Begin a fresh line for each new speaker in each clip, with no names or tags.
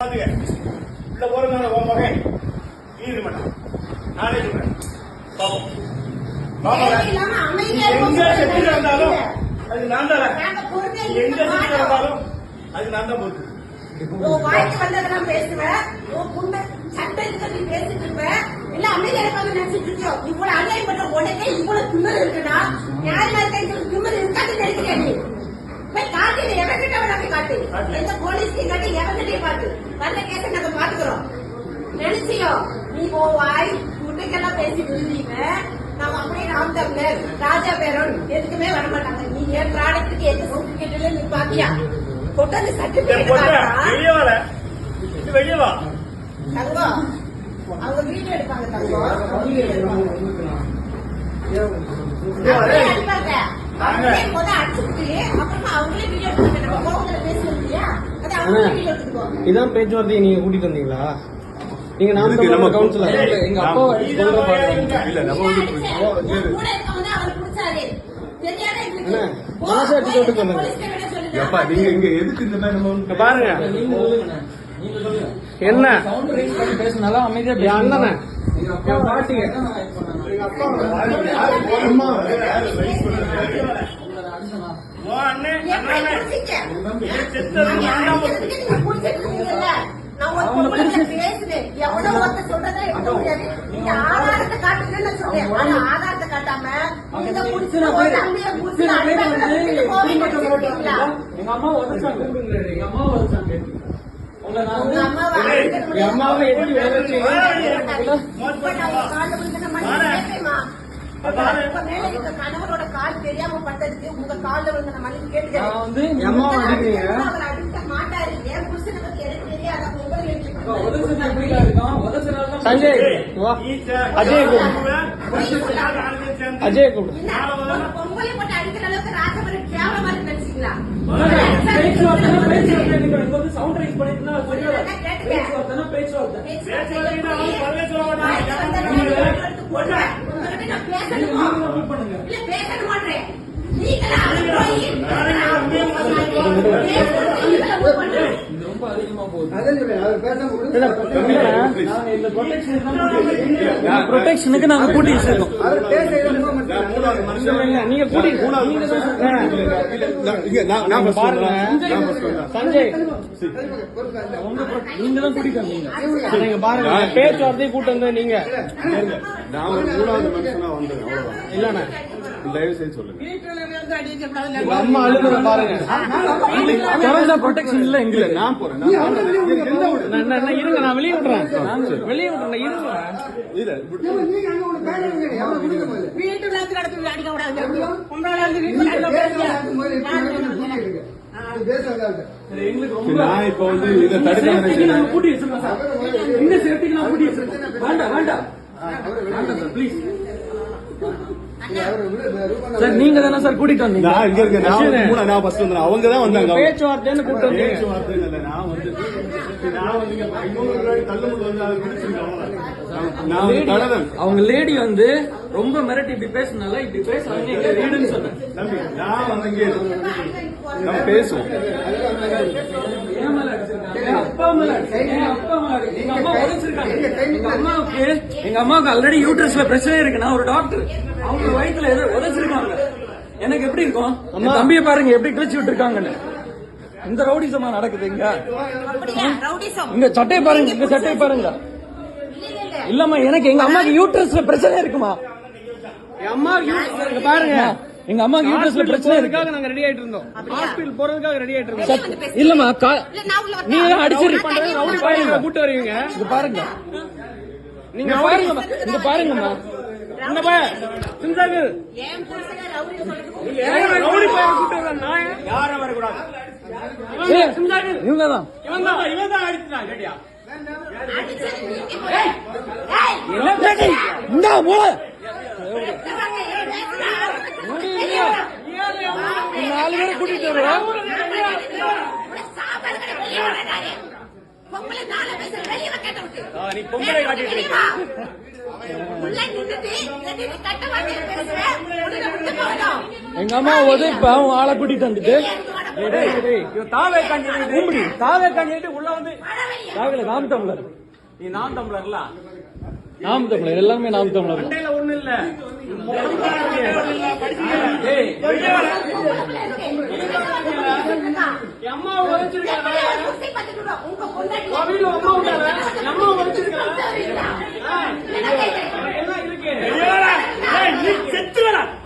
உள்ள போறதுனால உன் மகன் ஈடு மாட்டான். நானே சொல்றேன். எங்க செத்து இருந்தாலும் அது நான் தான். எங்க செத்து இருந்தாலும் அது நான் தான் பொறுத்து.
வாய்க்கு வந்ததெல்லாம் பேசுவேன், சட்டத்துக்கு பேசிட்டு இருப்பேன். இல்ல அமைதியா இருப்பாங்க நினைச்சிட்டு இருக்கோம். இவ்வளவு அநியாயம் பண்ற உடனே இவ்வளவு திமிரு இருக்குன்னா நியாயமா இருக்க திமிரு இருக்காது நினைக்கிறேன். போய் காட்டு, எவங்கிட்ட வேணாமே காட்டு, எந்த போலீஸ்க்கு காட்டு, எவங்கிட்டையும் காட்டு. வந்த கேஸ நாங்க பாத்துக்கிறோம். நினைச்சியோ நீ வாய் முட்டைக்கெல்லாம் பேசிட்டு இருந்தீங்க. நாம அப்படியே ராம் தமிழர் ராஜா பேரன் எதுக்குமே வரமாட்டாங்க. நீ என் ப்ராடக்ட்டுக்கு எந்த சர்டிபிகேட்ல நீ பாத்தியா? கொண்டாந்து சர்டிபிகேட்
வெளியே வா
தங்கம். அவங்க வீடியோ எடுப்பாங்க தங்கம்.
இதான் பேச்சுவார்த்தை நீங்க கூட்டிட்டு வந்தீங்களா? நீங்க நாம கவுன்சிலர் எங்க அப்பா மனசாட்சி தொட்டு சொல்லுங்க.
நீங்க இங்க எதுக்கு இந்த மாதிரி
பாருங்க என்ன பேசினாலும் அமைதியா அண்ணன் பாட்டிங்க
ஆதாரத்தை காட்டுன்னு சொல்றேன். ஆதாரத்தை காட்டாம
எங்க அம்மா உதச்சாங்க. எங்க அம்மா உதச்சாங்க. அம்மாவை எப்படி
கணவரோட கால் தெரியாம பட்டதுக்கு உங்க கால வந்து நம்ம கேட்டுக்கிறேன். மாட்டாரு ஏன் புருஷனை பத்தி எனக்கு தெரியாத
சஞ்சய் அஜய்
பொங்கலை போட்டு அடிக்கிற அளவுக்கு ராஜபுரம் கேவலமா நினைச்சீங்களா? பேச மாட்டேன்.
ப்ரொடெக்ஷனுக்கு நாங்க கூட்டி வச்சிருக்கோம். நீங்க கூட்டி சஞ்சய் நீங்க தான் கூட்டிட்டு நீங்க பாருங்க பேச்சுவார்த்தையை கூட்டு வந்து நீங்க இல்லண்ணா தயவு செய்து சொல்லுங்க. அம்மா அழுகுற பாருங்க. ப்ரொடெக்ஷன் இல்ல எங்க நான் போறேன். இருங்க நான் வெளியே விடுறேன். வெளியே விடுறேன் இருங்க.
வீட்டுல அடிக்க கூடாது.
நான் இப்ப வந்து இதை தடுக்க
கூட்டி வச்சிருக்கேன் சார். இந்த சேஃப்டிக்கு நான் கூட்டி வச்சிருக்கேன். வேண்டாம் வேண்டாம் சார் ப்ளீஸ் சார். நீங்க தானே சார் கூட்டிட்டு வந்தீங்க? அவங்க தான் வந்தாங்க. பேச்சுவார்த்தைன்னு கூப்பிட்டு வந்தீங்க. அவங்க லேடி வந்து ரொம்ப மிரட்டி இப்படி பேசினால இப்படி பேசுறாங்க. எங்க வீடுன்னு சொன்னேன்.
பேசுவோம்.
எங்க அம்மாவுக்கு ஆல்ரெடி யூட்ரஸ்ல பிரச்சனை இருக்கு. நான் ஒரு டாக்டர். அவங்க வயிற்றுல ஏதோ உதச்சிருக்காங்க. எனக்கு எப்படி இருக்கும்? தம்பியை பாருங்க எப்படி கிழிச்சு விட்டு இருக்காங்கன்னு. இந்த ரவுடிசமா நடக்குது இங்க. இங்க சட்டையை பாருங்க. இங்க சட்டையை பாருங்க. இல்லம்மா எனக்கு எங்க அம்மாக்கு யூட்ரஸ்ல பிரச்சனை இருக்குமா? எங்க அம்மா பாருங்க. எங்க அம்மாக்கு யூட்ரஸ்ல பிரச்சனை இருக்காக நாங்க ரெடி ஆயிட்டு இருந்தோம். ஹாஸ்பிடல் போறதுக்காக ரெடி ஆயிட்டு இருந்தோம். இல்லம்மா நீங்க அடிச்சு ரவுடி பாருங்க கூட்டு வருவீங்க. இங்க பாருங்க. நீங்க பாருங்கம்மா. இங்க பாருங்கம்மா. இங்க பாரு சிந்தாகு ரவுடி பாரு கூட்டு வர நான் யாரும் வரக்கூடாது. இவங்க தான் இவன் தான் அடிச்சான். கேட்டியா இந்த மூளை 4 பேரை கூட்டிட்டு வருவோம். நீ பொங்கலை காட்டிட்டு இருக்க. எங்க அம்மா உதவி ஆளை கூட்டிட்டு வந்துட்டு தாவே கண்டிட்டு உள்ள வந்து நாம் தமிழர் நீ நாம் தமிழர்ல நாம் தமிழர் எல்லாமே நாம் தமிழர் ஒண்ணு இல்ல அம்மா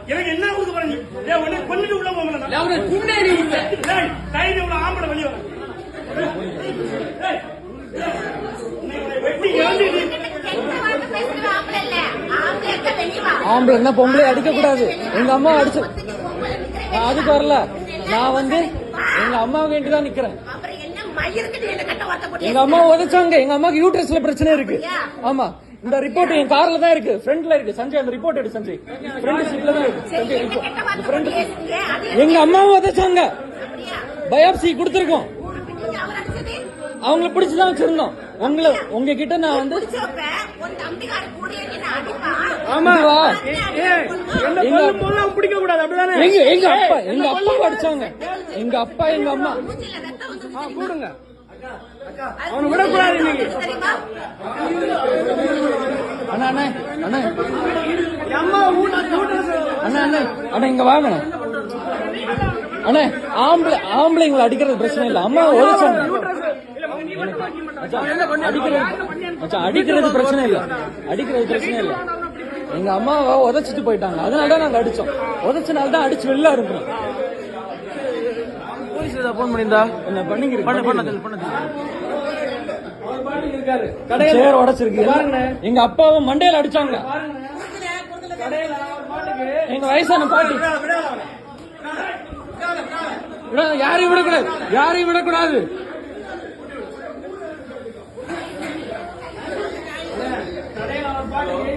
எனக்கு என்ன கொடுக்க போறீங்க கொண்டுட்டு உள்ள போக ஆம்பளை வெளியே
ஆம்பளை என்ன பொம்பளை அடிக்க கூடாது எங்க அம்மா அடிச்சு அதுக்கு வரல நான் வந்து எங்க அம்மாவுக்கு வேண்டிதான் நிக்கிறேன் எங்க அம்மா உதைச்சாங்க எங்க அம்மாக்கு யூட்ரஸ்ல பிரச்சனை இருக்கு ஆமா இந்த ரிப்போர்ட் என் கார்ல தான் இருக்கு ஃப்ரண்ட்ல இருக்கு சஞ்சய் அந்த ரிப்போர்ட் எடு சஞ்சய் ஃப்ரண்ட் சீட்ல தான் இருக்கு சஞ்சய் ரிப்போர்ட் எங்க அம்மாவும் உதைச்சாங்க பயாப்சி கொடுத்திருக்கோம் அவங்கள பிடிச்சுதான் வச்சிருந்தோம் உங்ககிட்ட நான் வந்து ஆமாவா
பிடிக்க கூடாது அப்படிதானே
எங்க அப்பா அடிச்சாங்க எங்க அப்பா எங்க அம்மா
கூடுங்க அவனை விடக்கூடாது இன்னைக்கு
அண்ணா அண்ணா அண்ணா
அம்மா
அண்ணா அண்ணா அண்ணா இங்க வாங்க அண்ணா ஆம்பளைங்களை அடிக்கிறது பிரச்சனை இல்ல அம்மா உதச்சாங்க அடிக்கிறது பிரச்சனை இல்ல எங்க அம்மாவை உதைச்சிட்டு போயிட்டாங்க அதனாலதான் நாங்க அடிச்சோம் உதைச்சனால்தான் அடிச்சு வெளில இருக்கிறோம் போன் பண்ணிருந்தா என்ன சேர் உடைச்சிருக்கு எங்க அப்பாவை மண்டையில அடிச்சாங்க எங்க வயசான பாட்டி யாரையும் விடக்கூடாது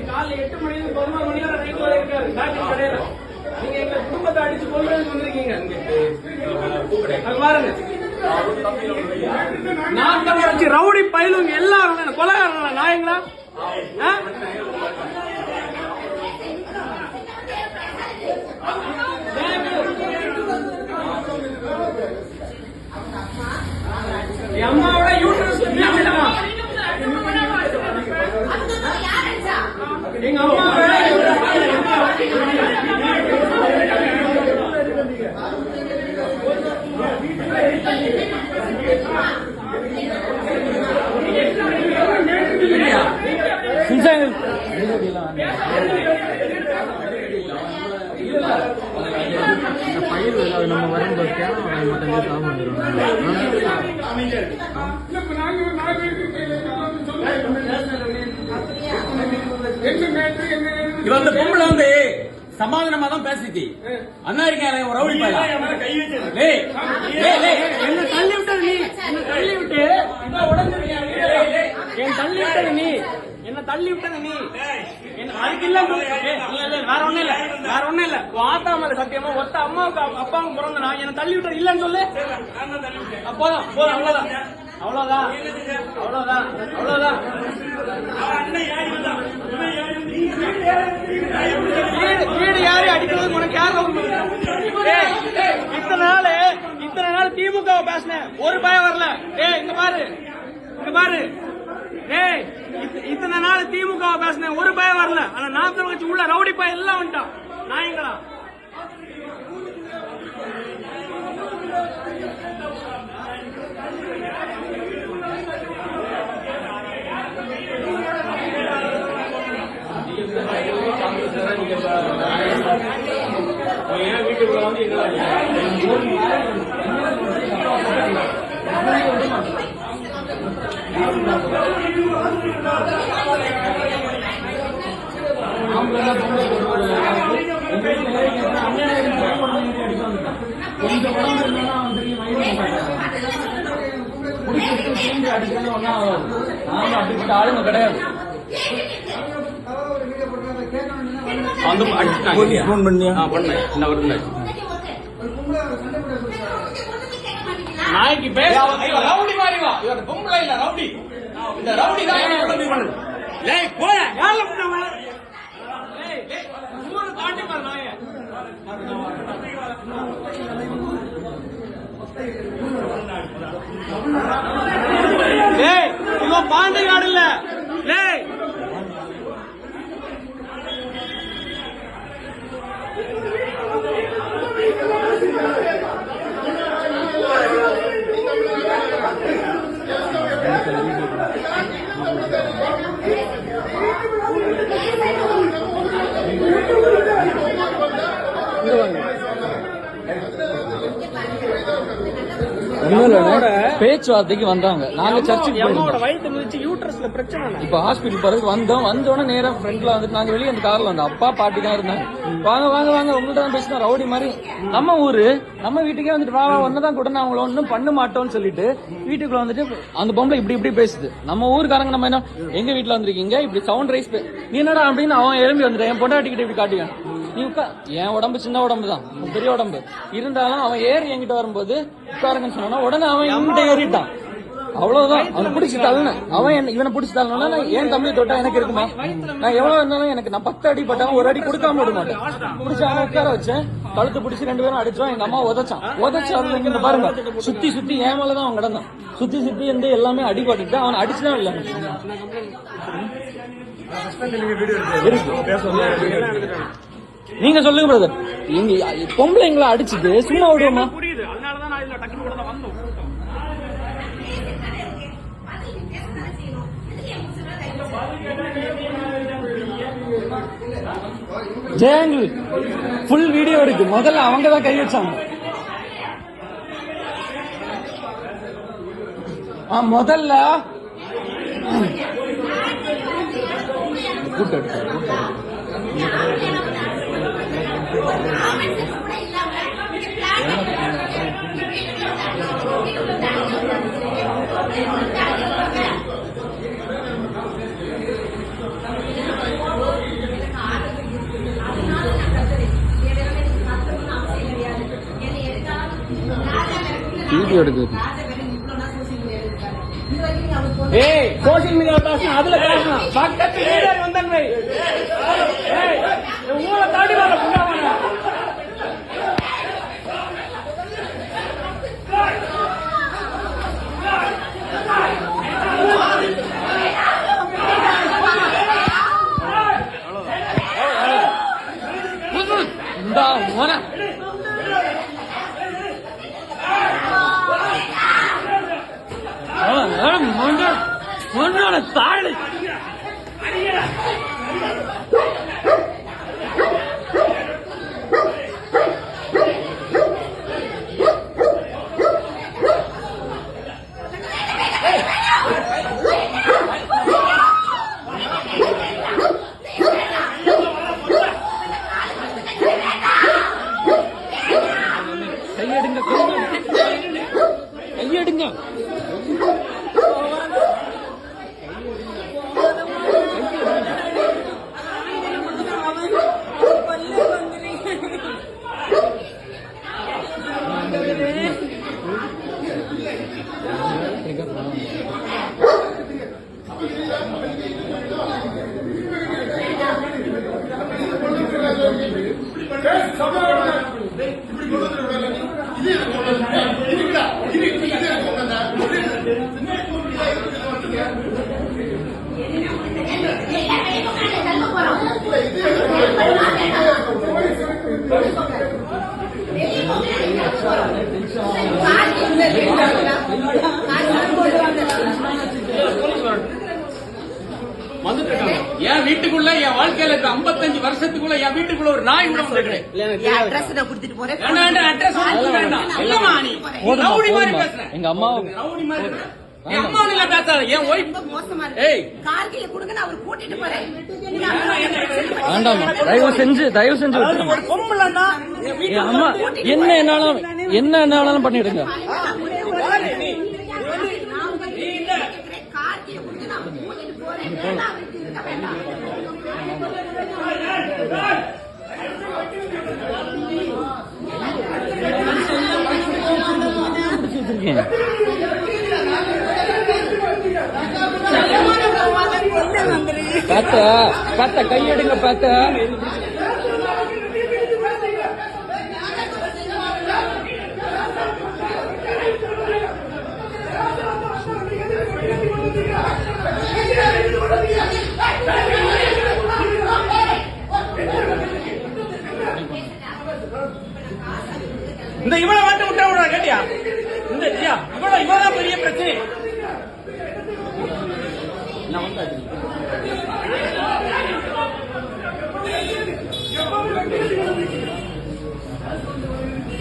காலை 8 மணி 11 மணி வரை ரைட் வரை இருக்காரு கடையில நீங்க எங்க குடும்பத்தை அடிச்சு கொல்றதுக்கு வந்திருக்கீங்க பாருங்க நான் தான் ரவுடி பயிலுங்க எல்லாரும் கொலைகாரங்களா நாயங்களா அம்மாவோட யூட்ரஸ் எங்க அம்மா
பயிர் நம்ம வரும்போது
இவன் அந்த பொம்பளை வந்து சமாதானமா தான் பேசிச்சு அண்ணா இருக்காரு ஒரு ரவுடி பையன்
என்ன தள்ளி விட்டது நீ என்ன தள்ளி விட்டு என் தள்ளி விட்டது நீ என்ன தள்ளி விட்டது நீ அதுக்கு இல்ல வேற ஒண்ணும் இல்ல வாத்தாமல சத்தியமா ஒத்த அம்மாவுக்கு அப்பாவுக்கு பிறந்தனா என்ன தள்ளி விட்டது இல்லன்னு சொல்லு அப்போதான் அவ்வளவுதான் வீடு யாரு அடிக்கிறது உனக்கு யாரு இத்தனை நாள் திமுக பேசினேன் ஒரு பயம் வரல இங்க பாரு இத்தனை நாள் திமுக பேசினேன் ஒரு பயம் வரல ஆனா நாற்பது கட்சி உள்ள ரவுடி பயம் எல்லாம் வந்துட்டான் நாயங்களா வீட்டுக்குள்ள வந்து
அப்படிப்பட்ட ஆளுங்க கிடையாது.
நாய்க்கு பேச ரவுடி மாதிரி வா இவர் பொம்பளை இல்ல ரவுடி இந்த ரவுடி தான் போல
தாண்டி பாரு நாய டேய் இவன் பாண்டிகாடு இல்ல. டேய்
பேச்சுவார்த்தைக்கு வந்தாங்க. நாங்க சர்ச்சுக்கு
அம்மாவோட வயிற்று மிதிச்சு யூட்ரஸ்ல பிரச்சனை.
இப்ப ஹாஸ்பிட்டல் போறதுக்கு வந்தோடனே நேரா ஃப்ரண்ட்ல வந்துட்டு நாங்க வெளியே அந்த கார்ல வந்தோம். அப்பா பாட்டி தான் இருந்தாங்க. வாங்க வாங்க வாங்க உங்கள்ட்ட தான் பேசினா ரவுடி மாதிரி. நம்ம ஊரு நம்ம வீட்டுக்கே வந்துட்டு வா ஒன்னதான் கூட நான் அவங்கள ஒன்னும் பண்ண மாட்டோம்னு சொல்லிட்டு வீட்டுக்குள்ள வந்துட்டு அந்த பொம்பளை இப்படி பேசுது. நம்ம ஊருக்காரங்க நம்ம என்ன எங்க வீட்டுல வந்திருக்கீங்க இப்படி சவுண்ட் ரைஸ் நீ என்னடா அப்படின்னு அவன் எழும்பி வந்துட்டு என் பொண்டாட்டிக்கிட்ட இப்படி காட்டிக்கான். நீ என் உடம்பு சின்ன உடம்பு தான் பெரிய உடம்பு இருந்தாலும் அவன் ஏறி என்கிட்ட வரும்போது உட்காருங்கன்னு சொன்னா உடனே அவன் என்கிட்ட ஏறிட்டான். அவ்வளவுதான். அவனை பிடிச்சி தள்ளனேன். அவன் இவனை பிடிச்சி தள்ளனா ஏன் தம்பி தொட்டா எனக்கு இருக்குமா? நான் எவ்வளவு இருந்தாலும் எனக்கு நான் 10 அடி பட்டாலும் ஒரு அடி கொடுக்காம விட மாட்டேன். பிடிச்சி அவனை உட்கார வச்சேன். கழுத்து பிடிச்சி 2 பேரும் அடிச்சோம். எங்க அம்மா உதச்சு அதுல இங்க பாருங்க சுத்தி என் மேலதான் அவன் கிடந்தான். சுத்தி இருந்து எல்லாமே அடிபட்டு அவன் அடிச்சுதான் இல்ல. நீங்க சொல்லுங்க பிரதர். எங்க பொம்பளைங்களை அடிச்சுட்டு சும்மா விடுவோமா?
புரியுது. அதனாலதான் நான் இதுல டக்குனு கூட தான் வந்தோம்.
ஜெயங்கள் ஃபுல் வீடியோ இருக்கு. முதல்ல அவங்க தான் கை வச்சாங்க. முதல்ல வீடியோ எடுக்குது.
ஏய் சோசியல் மீடியால பேசணும். அதுல பேசணும். பக்கத்து வீடர் வந்தாங்க. ஏய் ஊரை தாண்டி வர புண்டாவாங்க.
இந்த மோன தாழ் கையெடுங்க.
என் வீட்டுக்குள்ள என் வாழ்க்கையில இருக்க 55 வருஷத்துக்குள்ள என் வீட்டுக்குள்ள ஒரு நாய் கூட வந்து
எங்க அம்மா
என் அம்மா பேசாத என் ஒய்ஃப்
வேண்டாமா தயவு செஞ்சு அம்மா என்ன என்னாலும் பண்ணிடுங்க. பாத்த கையெடுங்க பாத்த
இந்த இவளை மட்டும் விட்டா விடுறா கேட்டியா? இந்த இவதான் பெரிய பிரச்சனை.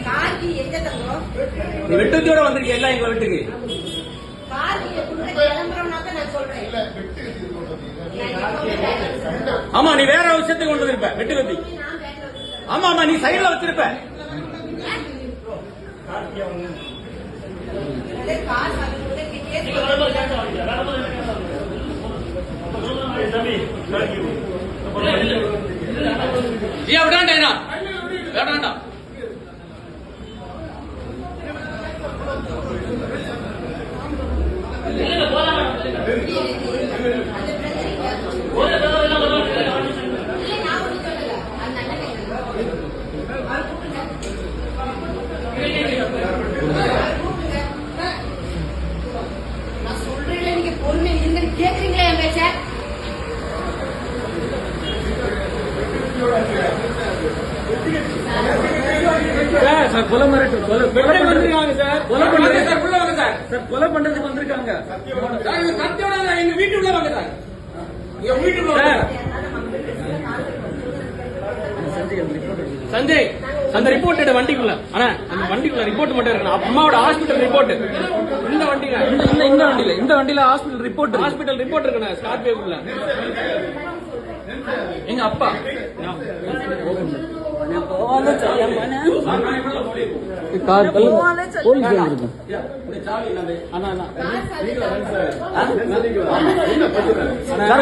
கார்த்தி எங்க தங்கம்?
நீ வெட்டத்தோட வந்திருக்க எல்லாம் எங்க வீட்டுக்கு.
கார்த்தி எப்படி கிளம்புறோம்னாக்க நான் சொல்றேன்.
ஆமா நீ வேற விஷயத்துக்கு கொண்டு வந்திருப்ப வெட்டு கத்தி. ஆமா ஆமா நீ சைடுல வச்சிருப்ப. வேண்டாண்டா வேண்டாண்டா
நான் சொல்றேன், நீங்க பொறுமை இருங்க. கேக்குறீங்களா என் பேச்ச?
சார் கொலை மிரட்டு கொலை
பண்ணிருக்காங்க சார்.
கொலை பண்றது
சார் உள்ள வாங்க சார்.
சார் கொலை பண்றதுக்கு வந்திருக்காங்க.
கத்தியோட எங்க வீட்டுக்குள்ள வாங்க சார். எங்க வீட்டுக்குள்ள சஞ்சய் அந்த ரிப்போர்ட் வண்டிக்குள்ள. ஆனா அந்த வண்டிக்குள்ள ரிப்போர்ட் மட்டும் இருக்கணும். அம்மாவோட ஹாஸ்பிட்டல் ரிப்போர்ட் இந்த வண்டியில
இந்த வண்டியில ஹாஸ்பிட்டல்
ரிப்போர்ட் இருக்கணும். ஸ்கார்பியோக்குள்ள
எங்க அப்பா
சார்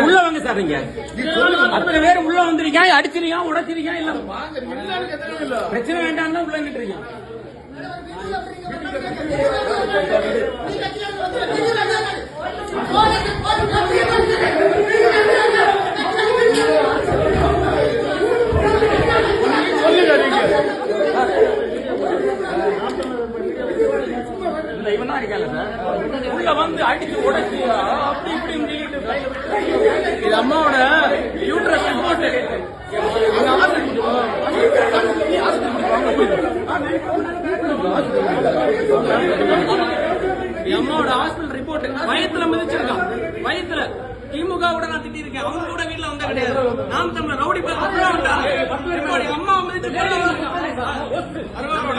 உள்ள வாங்க சார். நீங்க அத்தனை பேர் உள்ள வந்திருக்கீங்க, அடிச்சிருக்கீங்க, உடைச்சிருக்கீங்க. இல்ல பிரச்சனை வேண்டாம் உள்ள நின்றுறீங்க. இவன் தான் இருக்காங்க சார். உள்ள வந்து அடிச்சு உடைச்சு அப்படி இப்படி இது அம்மாவோட யூட்ரஸ் ரிப்போர்ட். அம்மாவோட ஹாஸ்பிட்டல் ரிப்போர்ட். வயத்துல மிதிச்சிருக்கான். வயத்துல திமுக கூட நான் திட்டி இருக்கேன். அவங்க கூட வீட்டுல வந்தா கிடையாது. நாம் தமிழர் ரவுடி பேர் அம்மா மிதிச்சு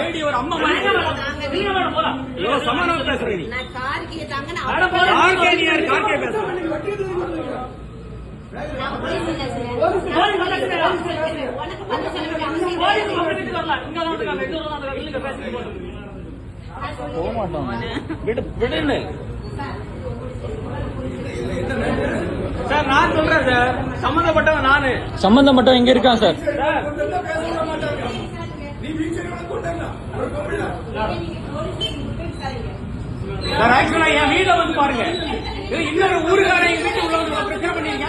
லேடி ஒரு அம்மா சமாதானம் பேசுறேன்.
நான் கார்த்தியை தாங்க
விடுன்னு சார் நான் சொல்றேன் சார். சம்பந்தப்பட்டவன் நானு.
சம்பந்தப்பட்டவன் எங்க இருக்கான் சார்?
சார் ஆக்சுவலா என் வீட வந்து பாருங்க. இன்னொரு ஊருக்காரன் எங்க வீட்டு உள்ள வந்து பிரச்சனை பண்ணீங்க.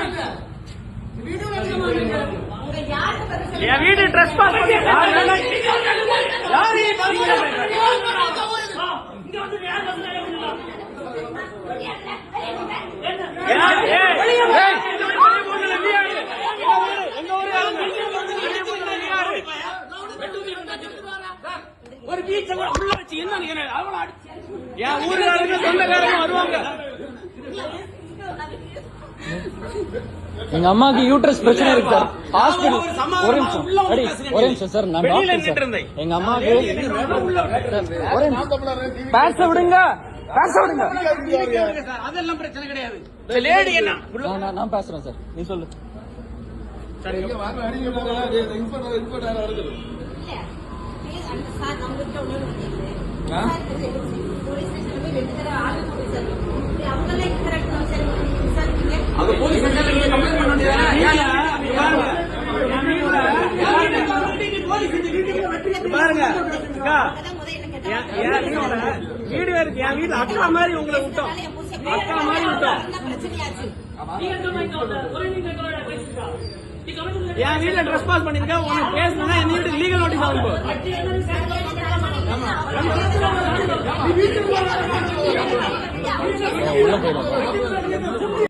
என் வீடு ட்ரெஸ் பாஸ் பண்ணி ஒரு பீச்ச உள்ள வச்சு என்ன என் ஊருக்காரங்க சொந்தக்காரங்க வருவாங்க.
எங்க அம்மாக்கு யூட்ரஸ் பிரச்சனை இருக்கு சார். ஹாஸ்பிடல் ஒரு நிமிஷம் சார். நான் டாக்டர் சார். எங்க அம்மாக்கு பேச விடுங்க.
அதெல்லாம் பிரச்சனை கிடையாது. லேடி என்ன
நான் பேசுறேன் சார். நீ சொல்லு.
பாருங்க வீடு இருக்கு. என் வீட்டுல அக்கா மாதிரி உங்களை விட்டோம். அக்கா மாதிரி விட்டோம்.
என் வீட்டுல ட்ரெஸ் பாஸ் பண்ணிருக்க உனக்கு பேசணும்னா என் வீட்டுக்கு லீகல் நோட்டீஸ் ஆகும்.
உள்ள போயிடும்.